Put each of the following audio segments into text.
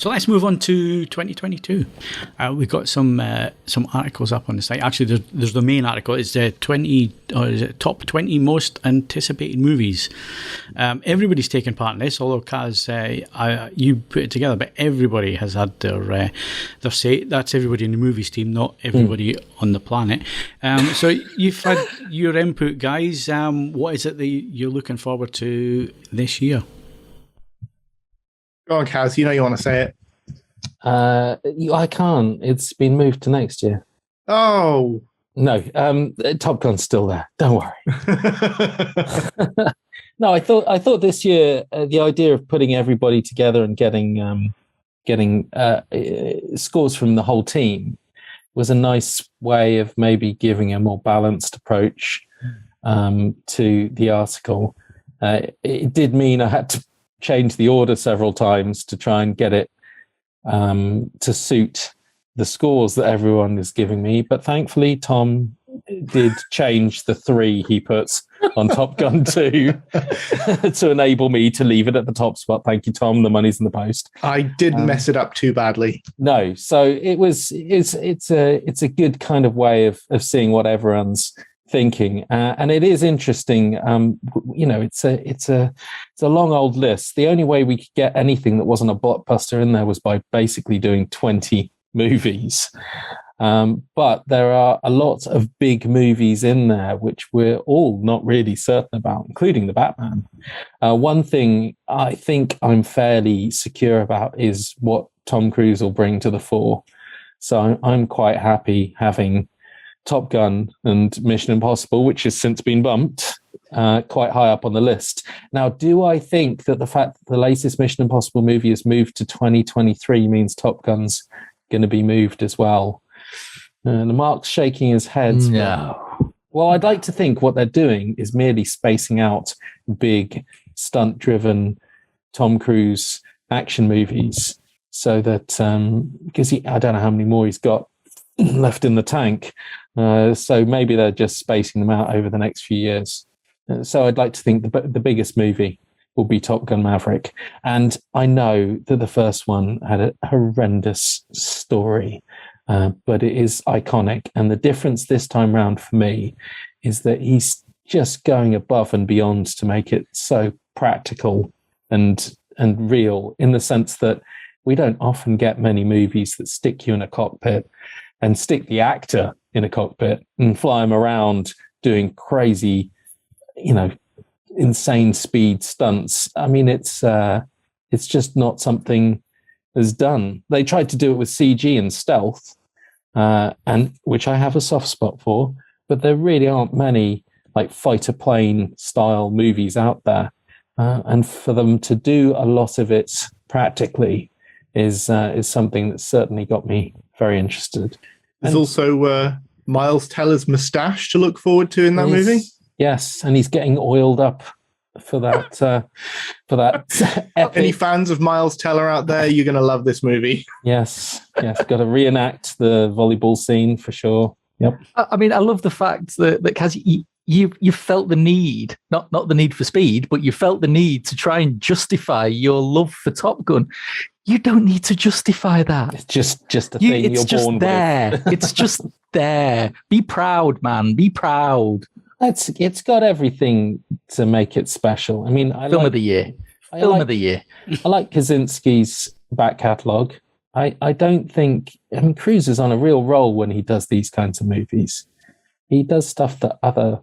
So let's move on to 2022. We've got some articles up on the site. Actually, there's the main article. It's the top 20 most anticipated movies. Everybody's taken part in this, although Kaz, you put it together, but everybody has had their say. That's everybody in the movies team, not everybody on the planet. So you've had your input, guys. What is it that you're looking forward to this year? Go on, Kaz. You know you want to say it. I can't. It's been moved to next year. Oh. No, Top Gun's still there. Don't worry. No, I thought this year the idea of putting everybody together and getting scores from the whole team was a nice way of maybe giving a more balanced approach to the article. It did mean I had to change the order several times to try and get it to suit the scores that everyone is giving me. But thankfully, Tom did change the 3 he puts on Top Gun 2 to enable me to leave it at the top spot. Thank you, Tom. The money's in the post. I didn't mess it up too badly. No. So it's a good kind of way of seeing what everyone's thinking, and it is interesting. It's a long old list. The only way we could get anything that wasn't a blockbuster in there was by basically doing 20 movies. But there are a lot of big movies in there which we're all not really certain about, including the Batman. One thing I think I'm fairly secure about is what Tom Cruise will bring to the fore. So I'm quite happy having Top Gun and Mission Impossible, which has since been bumped, quite high up on the list. Now, do I think that the fact that the latest Mission Impossible movie is moved to 2023 means Top Gun's going to be moved as well? And Mark's shaking his head. No. Well, I'd like to think what they're doing is merely spacing out big, stunt-driven Tom Cruise action movies so that, because I don't know how many more he's got left in the tank. So maybe they're just spacing them out over the next few years. So I'd like to think the biggest movie will be Top Gun Maverick. And I know that the first one had a horrendous story, but it is iconic. And the difference this time round for me is that he's just going above and beyond to make it so practical and real, in the sense that we don't often get many movies that stick you in a cockpit and stick the actor in a cockpit and fly him around doing crazy, insane speed stunts. I mean, it's just not something that's done. They tried to do it with CG and stealth, and which I have a soft spot for, but there really aren't many like fighter plane style movies out there. And for them to do a lot of it practically is something that certainly got me very interested. There's also Miles Teller's moustache to look forward to in that movie. Yes, and he's getting oiled up for that. Epic. Any fans of Miles Teller out there? You're going to love this movie. Yes. Got to reenact the volleyball scene for sure. Yep. I mean, I love the fact that Kaz, you felt the need, not the need for speed, but you felt the need to try and justify your love for Top Gun. You don't need to justify that. It's just a thing you're born with. It's just there. Be proud, man. Be proud. It's got everything to make it special. I mean, Film of the year. I like Kaczynski's back catalogue. I don't think... I mean, Cruise is on a real roll when he does these kinds of movies. He does stuff that other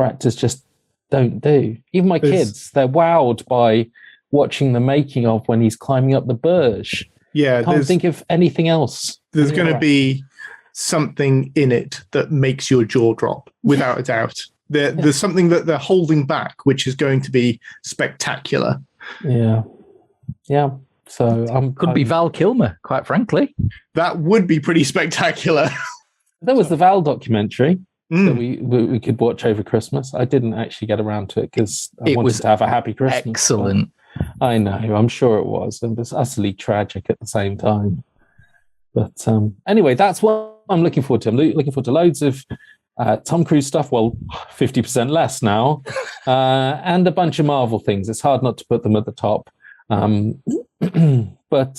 actors just don't do. Even my kids, they're wowed by watching the making of when he's climbing up the Burj. Yeah, can't think of anything else. There's going to be something in it that makes your jaw drop, without a doubt. There's something that they're holding back, which is going to be spectacular. Yeah. So could be Val Kilmer, quite frankly. That would be pretty spectacular. There was the Val documentary that we could watch over Christmas. I didn't actually get around to it because I wanted to have a happy Christmas. Excellent. I know, I'm sure it was. It was utterly tragic at the same time. But anyway, that's what I'm looking forward to. I'm looking forward to loads of Tom Cruise stuff, well, 50% less now, and a bunch of Marvel things. It's hard not to put them at the top. But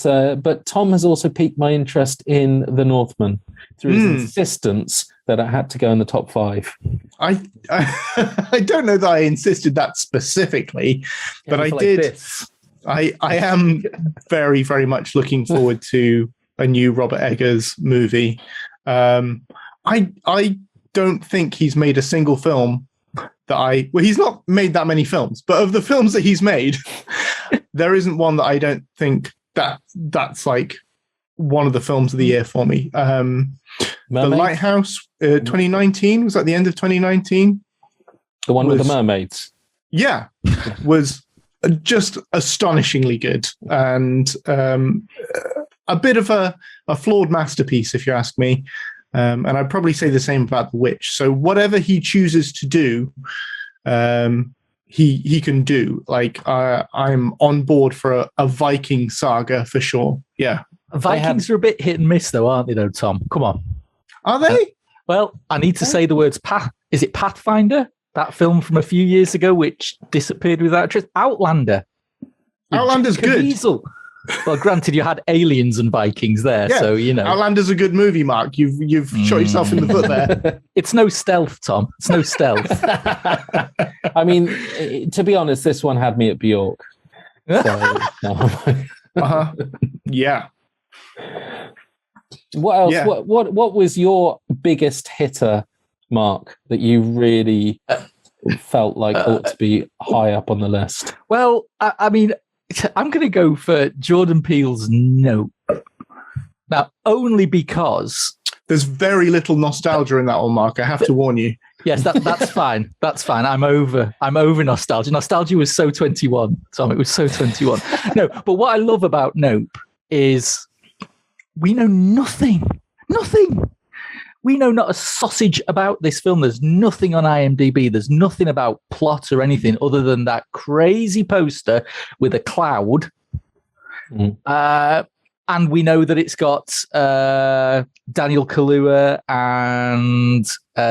Tom has also piqued my interest in The Northman through his insistence that it had to go in the top 5. I don't know that I insisted that specifically, but I did. I am very, very much looking forward to a new Robert Eggers movie. I don't think he's made a single film that he's not made that many films, but of the films that he's made, there isn't one that I don't think that's like one of the films of the year for me. The Lighthouse, 2019, was that the end of 2019? The one with the mermaids? Yeah, was just astonishingly good, and a bit of a flawed masterpiece, if you ask me. And I'd probably say the same about The Witch. So whatever he chooses to do, he can do. Like, I'm on board for a Viking saga for sure. Yeah. Vikings are a bit hit and miss, though, aren't they, though, Tom? Come on. Are they? Well, I need to say the words is it Pathfinder? That film from a few years ago, which disappeared without a trace. Outlander. Outlander's good. Well, granted, you had aliens and Vikings there, yeah, so you know. Outlander's a good movie, Mark. You've shot yourself in the foot there. It's no stealth, Tom. It's no stealth. I mean, to be honest, this one had me at Bjork. So, yeah. What else? Yeah. What was your biggest hitter, Mark, that you really felt like ought to be high up on the list? Well, I mean, I'm going to go for Jordan Peele's Nope. Now, only because there's very little nostalgia in that one, Mark. I have to warn you. Yes, that's fine. That's fine. I'm over nostalgia. Nostalgia was so 21, Tom. It was so 21. No, but what I love about Nope is we know nothing. Nothing. We know not a sausage about this film. There's nothing on IMDb. There's nothing about plot or anything other than that crazy poster with a cloud. And we know that it's got Daniel Kaluuya and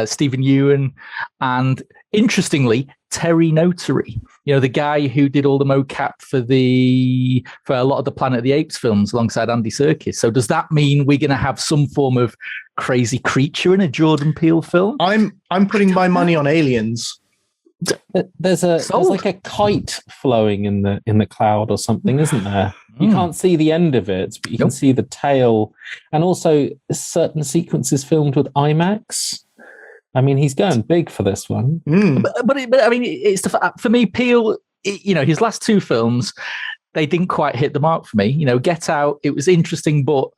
Stephen Ewan and, interestingly, Terry Notary. You know, the guy who did all the mocap for a lot of the Planet of the Apes films alongside Andy Serkis. So does that mean we're going to have some form of crazy creature in a Jordan Peele film? I'm putting my money on aliens. There's like a kite flowing in the cloud or something, isn't there? You can't see the end of it, but you can see the tail, and also certain sequences filmed with IMAX. I mean, he's going big for this one. But I mean, it's for me, Peele. You know, his last two films, they didn't quite hit the mark for me. You know, Get Out, it was interesting, but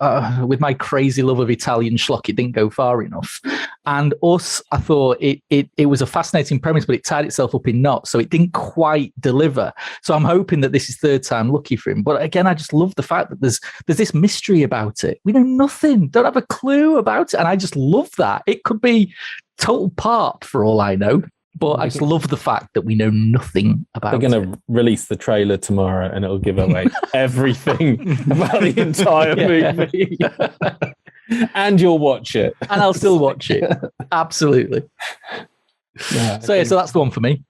with my crazy love of Italian schlock, it didn't go far enough. And Us, I thought it was a fascinating premise, but it tied itself up in knots, so it didn't quite deliver. So I'm hoping that this is third time lucky for him. But again, I just love the fact that there's this mystery about it. We know nothing, don't have a clue about it, and I just love that. It could be total part for all I know. But I just love the fact that we know nothing about it. They're going to release the trailer tomorrow and it'll give away everything about the entire movie. And you'll watch it. And I'll still watch it. Absolutely. Yeah, so that's the one for me.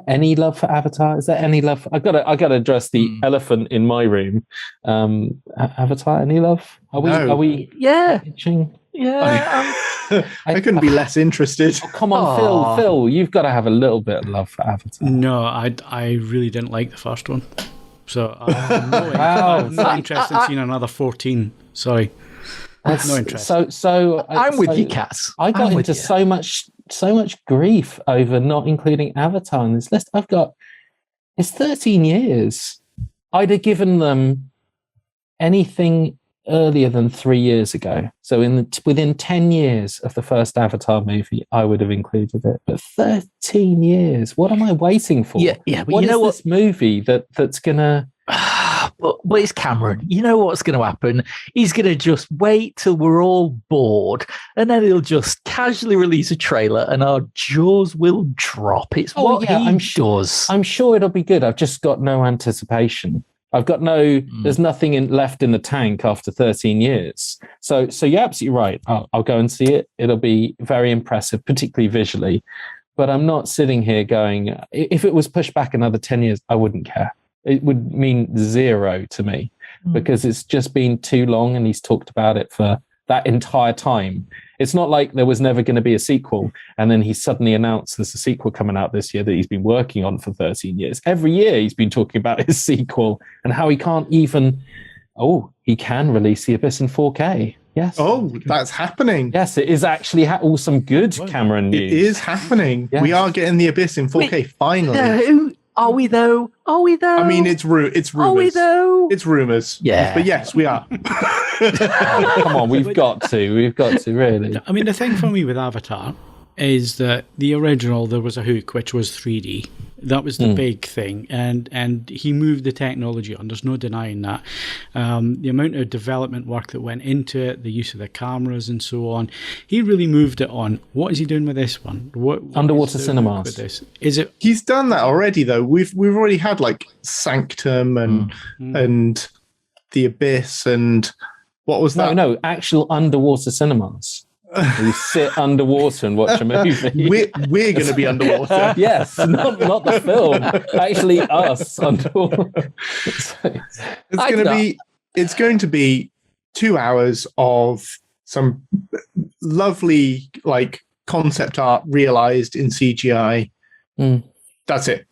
Any love for Avatar? Is there any love? I got to address the elephant in my room. Avatar, any love? Are we itching? Yeah. I couldn't be less interested. Oh, come on, Phil, you've got to have a little bit of love for Avatar. No, I really didn't like the first one. So I'm not interested in seeing another 14. Sorry. No interest. So I'm with you, Cass. I got into so much grief over not including Avatar in this list. It's 13 years. I'd have given them anything earlier than 3 years ago. So within 10 years of the first Avatar movie, I would have included it. But 13 years, what am I waiting for? Yeah. But what is this movie that's gonna? But it's Cameron. You know what's going to happen? He's going to just wait till we're all bored, and then he'll just casually release a trailer, and our jaws will drop. It's what he does. I'm sure it'll be good. I've just got no anticipation. I've got there's nothing left in the tank after 13 years. So you're absolutely right. I'll go and see it. It'll be very impressive, particularly visually. But I'm not sitting here going, if it was pushed back another 10 years, I wouldn't care. it would mean zero to me, because it's just been too long, and he's talked about it for that entire time. It's not like there was never going to be a sequel, and then he suddenly announced there's a sequel coming out this year that he's been working on for 13 years. Every year he's been talking about his sequel and how he can't even... Oh, he can release The Abyss in 4K. Yes. Oh, that's happening. Yes, it is actually some good Cameron news. It is happening. Yes. We are getting The Abyss in 4K finally. No, are we though? Are we though? I mean, it's rumors. Are we though? It's rumors. Yeah. But yes, we are. Oh, come on, we've got to, really. I mean, the thing for me with Avatar is that the original, there was a hook, which was 3D. That was the big thing, and he moved the technology on. There's no denying that. The amount of development work that went into it, the use of the cameras and so on, he really moved it on. What is he doing with this one? What Underwater is the cinemas. hook with this? Is it? He's done that already, though. We've already had like Sanctum and The Abyss and what was that? No, actual underwater cinemas. We sit underwater and watch a movie. We're going to be underwater. Yes, not the film. Actually, us underwater. It's going to be 2 hours of some lovely like concept art realized in CGI. That's it.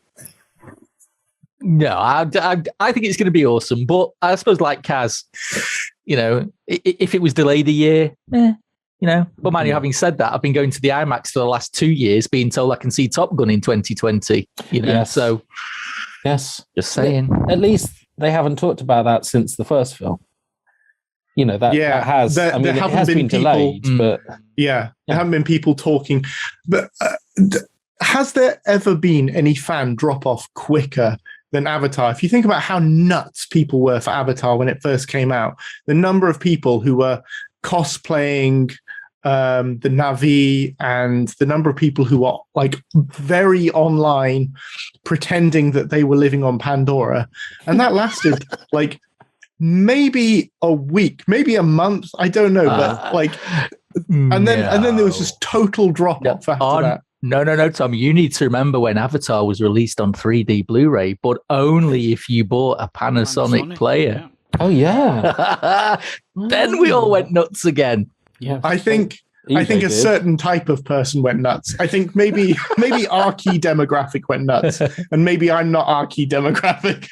No, I think it's going to be awesome. But I suppose, like Kaz, if it was delayed a year, But man, having said that, I've been going to the IMAX for the last 2 years, being told I can see Top Gun in 2020. Yes. So yes, just saying. At least they haven't talked about that since the first film. That has. There it haven't has been been delayed, but there haven't been people talking. But has there ever been any fan drop off quicker than Avatar? If you think about how nuts people were for Avatar when it first came out, the number of people who were cosplaying the Na'vi, and the number of people who are like very online pretending that they were living on Pandora, and that lasted like maybe a week, maybe a month, I don't know, but like and then there was just total drop off after that. No, Tom, you need to remember when Avatar was released on 3D Blu-ray, but only if you bought a Panasonic player. Yeah. Oh yeah. Then we all went nuts again. Yeah, I think a certain type of person went nuts. I think maybe our key demographic went nuts, and maybe I'm not our key demographic.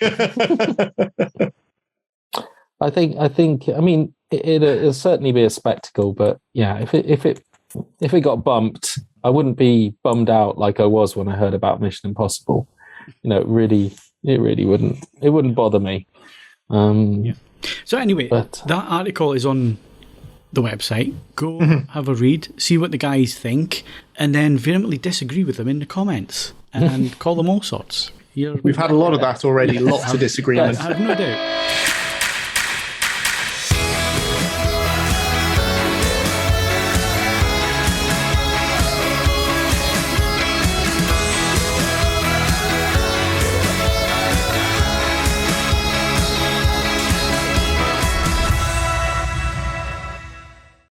I think. I mean, it'll certainly be a spectacle, but yeah, if it got bumped, I wouldn't be bummed out like I was when I heard about Mission Impossible. It really wouldn't. It wouldn't bother me. So anyway, that article is on the website. Go have a read, see what the guys think, and then vehemently disagree with them in the comments and call them all sorts. We've had a lot of that already. Lots of disagreement. I have no doubt.